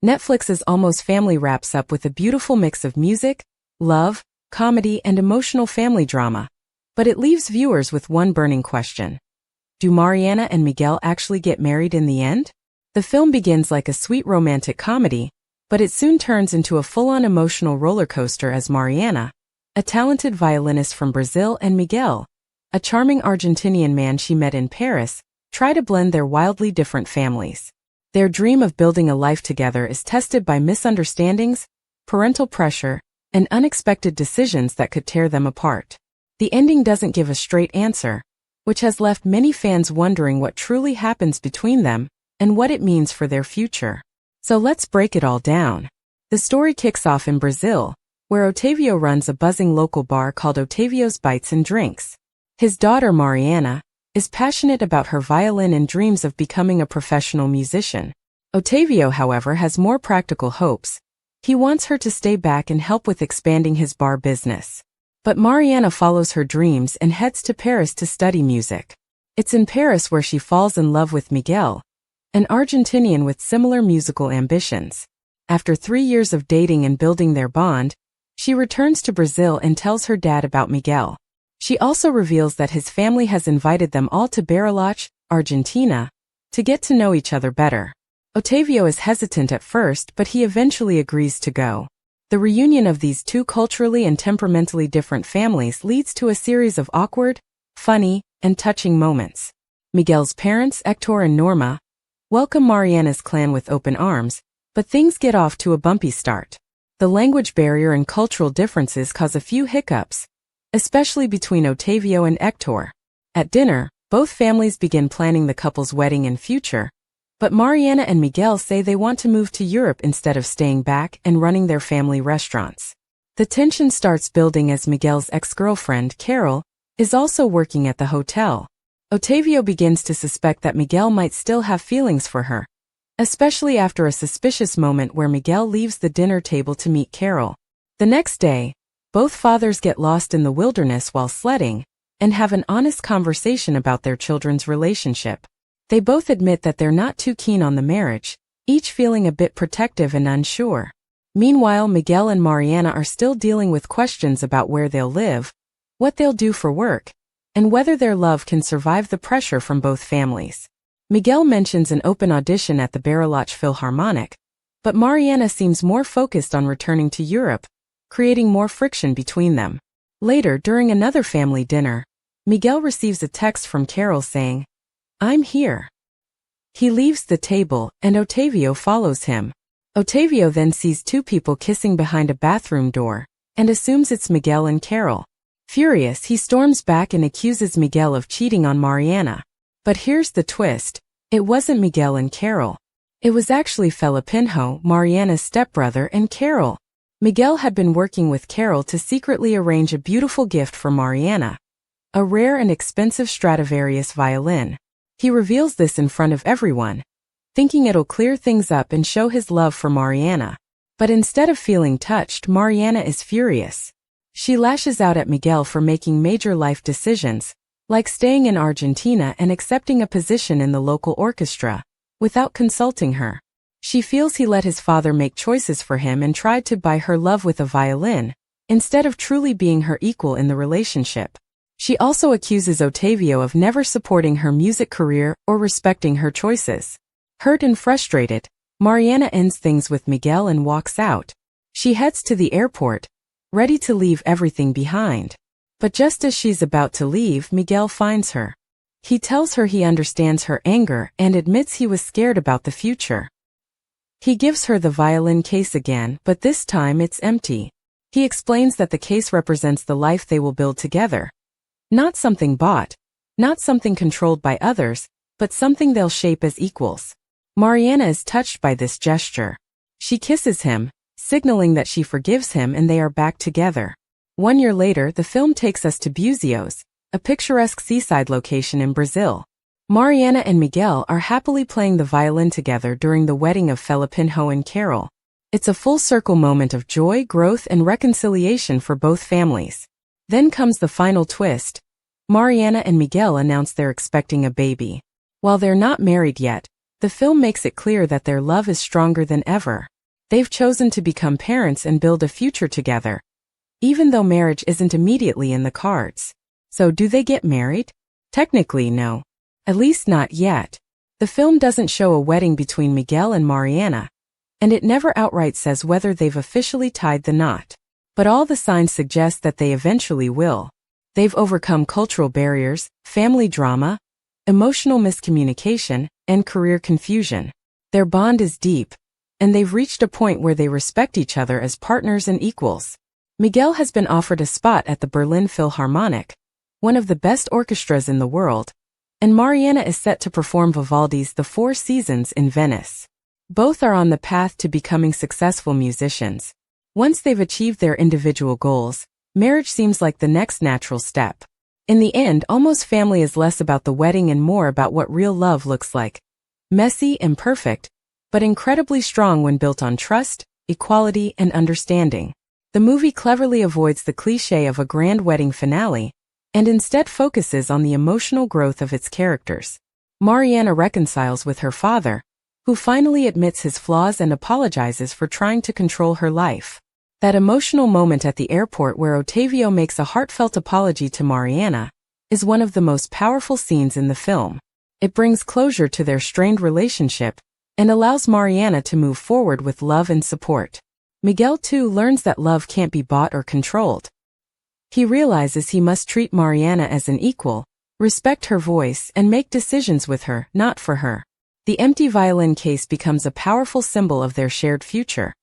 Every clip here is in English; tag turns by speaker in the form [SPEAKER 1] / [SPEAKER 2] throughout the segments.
[SPEAKER 1] Netflix's Almost Family wraps up with a beautiful mix of music, love, comedy, and emotional family drama. But it leaves viewers with one burning question. Do Mariana and Miguel actually get married in the end? The film begins like a sweet romantic comedy, but it soon turns into a full-on emotional roller coaster as Mariana, a talented violinist from Brazil, and Miguel, a charming Argentinian man she met in Paris, try to blend their wildly different families. Their dream of building a life together is tested by misunderstandings, parental pressure, and unexpected decisions that could tear them apart. The ending doesn't give a straight answer, which has left many fans wondering what truly happens between them and what it means for their future. So let's break it all down. The story kicks off in Brazil, where Otavio runs a buzzing local bar called Otavio's Bites and Drinks. His daughter Mariana is passionate about her violin and dreams of becoming a professional musician. Otavio, however, has more practical hopes. He wants her to stay back and help with expanding his bar business. But Mariana follows her dreams and heads to Paris to study music. It's in Paris where she falls in love with Miguel, an Argentinian with similar musical ambitions. After 3 years of dating and building their bond, she returns to Brazil and tells her dad about Miguel. She also reveals that his family has invited them all to Bariloche, Argentina, to get to know each other better. Otavio is hesitant at first, but he eventually agrees to go. The reunion of these two culturally and temperamentally different families leads to a series of awkward, funny, and touching moments. Miguel's parents, Hector and Norma, welcome Mariana's clan with open arms, but things get off to a bumpy start. The language barrier and cultural differences cause a few hiccups, especially between Otavio and Hector. At dinner, both families begin planning the couple's wedding and future, but Mariana and Miguel say they want to move to Europe instead of staying back and running their family restaurants. The tension starts building as Miguel's ex-girlfriend, Carol, is also working at the hotel. Otavio begins to suspect that Miguel might still have feelings for her, especially after a suspicious moment where Miguel leaves the dinner table to meet Carol. The next day, both fathers get lost in the wilderness while sledding and have an honest conversation about their children's relationship. They both admit that they're not too keen on the marriage, each feeling a bit protective and unsure. Meanwhile, Miguel and Mariana are still dealing with questions about where they'll live, what they'll do for work, and whether their love can survive the pressure from both families. Miguel mentions an open audition at the Bariloche Philharmonic, but Mariana seems more focused on returning to Europe, creating more friction between them. Later, during another family dinner, Miguel receives a text from Carol saying, "I'm here." He leaves the table, and Otavio follows him. Otavio then sees two people kissing behind a bathroom door, and assumes it's Miguel and Carol. Furious, he storms back and accuses Miguel of cheating on Mariana. But here's the twist, it wasn't Miguel and Carol. It was actually Felipinho, Mariana's stepbrother, and Carol. Miguel had been working with Carol to secretly arrange a beautiful gift for Mariana, a rare and expensive Stradivarius violin. He reveals this in front of everyone, thinking it'll clear things up and show his love for Mariana. But instead of feeling touched, Mariana is furious. She lashes out at Miguel for making major life decisions, like staying in Argentina and accepting a position in the local orchestra, without consulting her. She feels he let his father make choices for him and tried to buy her love with a violin, instead of truly being her equal in the relationship. She also accuses Otavio of never supporting her music career or respecting her choices. Hurt and frustrated, Mariana ends things with Miguel and walks out. She heads to the airport, ready to leave everything behind. But just as she's about to leave, Miguel finds her. He tells her he understands her anger and admits he was scared about the future. He gives her the violin case again, but this time it's empty. He explains that the case represents the life they will build together. Not something bought, not something controlled by others, but something they'll shape as equals. Mariana is touched by this gesture. She kisses him, signaling that she forgives him, and they are back together. 1 year later, the film takes us to Búzios, a picturesque seaside location in Brazil. Mariana and Miguel are happily playing the violin together during the wedding of Felipinho and Carol. It's a full-circle moment of joy, growth, and reconciliation for both families. Then comes the final twist. Mariana and Miguel announce they're expecting a baby. While they're not married yet, The film makes it clear that their love is stronger than ever. They've chosen to become parents and build a future together, even though marriage isn't immediately in the cards. So do they get married? Technically, no. At least not yet. The film doesn't show a wedding between Miguel and Mariana, and it never outright says whether they've officially tied the knot. But all the signs suggest that they eventually will. They've overcome cultural barriers, family drama, emotional miscommunication, and career confusion. Their bond is deep, and they've reached a point where they respect each other as partners and equals. Miguel has been offered a spot at the Berlin Philharmonic, one of the best orchestras in the world, and Mariana is set to perform Vivaldi's The Four Seasons in Venice. Both are on the path to becoming successful musicians. Once they've achieved their individual goals, marriage seems like the next natural step. In the end, Almost Family is less about the wedding and more about what real love looks like. Messy and imperfect, but incredibly strong when built on trust, equality, and understanding. The movie cleverly avoids the cliché of a grand wedding finale, and instead focuses on the emotional growth of its characters. Mariana reconciles with her father, who finally admits his flaws and apologizes for trying to control her life. That emotional moment at the airport where Ottavio makes a heartfelt apology to Mariana is one of the most powerful scenes in the film. It brings closure to their strained relationship and allows Mariana to move forward with love and support. Miguel too learns that love can't be bought or controlled. He realizes he must treat Mariana as an equal, respect her voice, and make decisions with her, not for her. The empty violin case becomes a powerful symbol of their shared future.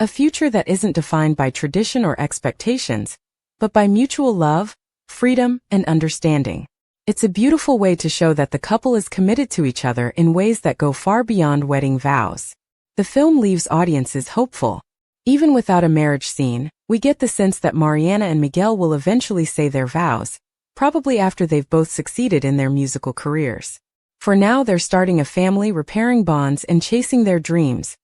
[SPEAKER 1] A future that isn't defined by tradition or expectations, but by mutual love, freedom, and understanding. It's a beautiful way to show that the couple is committed to each other in ways that go far beyond wedding vows. The film leaves audiences hopeful. Even without a marriage scene, we get the sense that Mariana and Miguel will eventually say their vows, probably after they've both succeeded in their musical careers. For now, they're starting a family, repairing bonds, and chasing their dreams,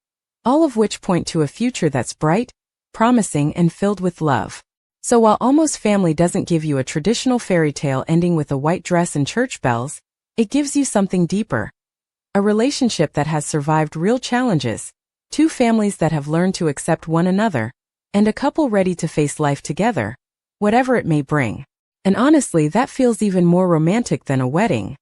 [SPEAKER 1] all of which point to a future that's bright, promising, and filled with love. So while Almost Family doesn't give you a traditional fairy tale ending with a white dress and church bells, it gives you something deeper. A relationship that has survived real challenges, two families that have learned to accept one another, and a couple ready to face life together, whatever it may bring. And honestly, that feels even more romantic than a wedding.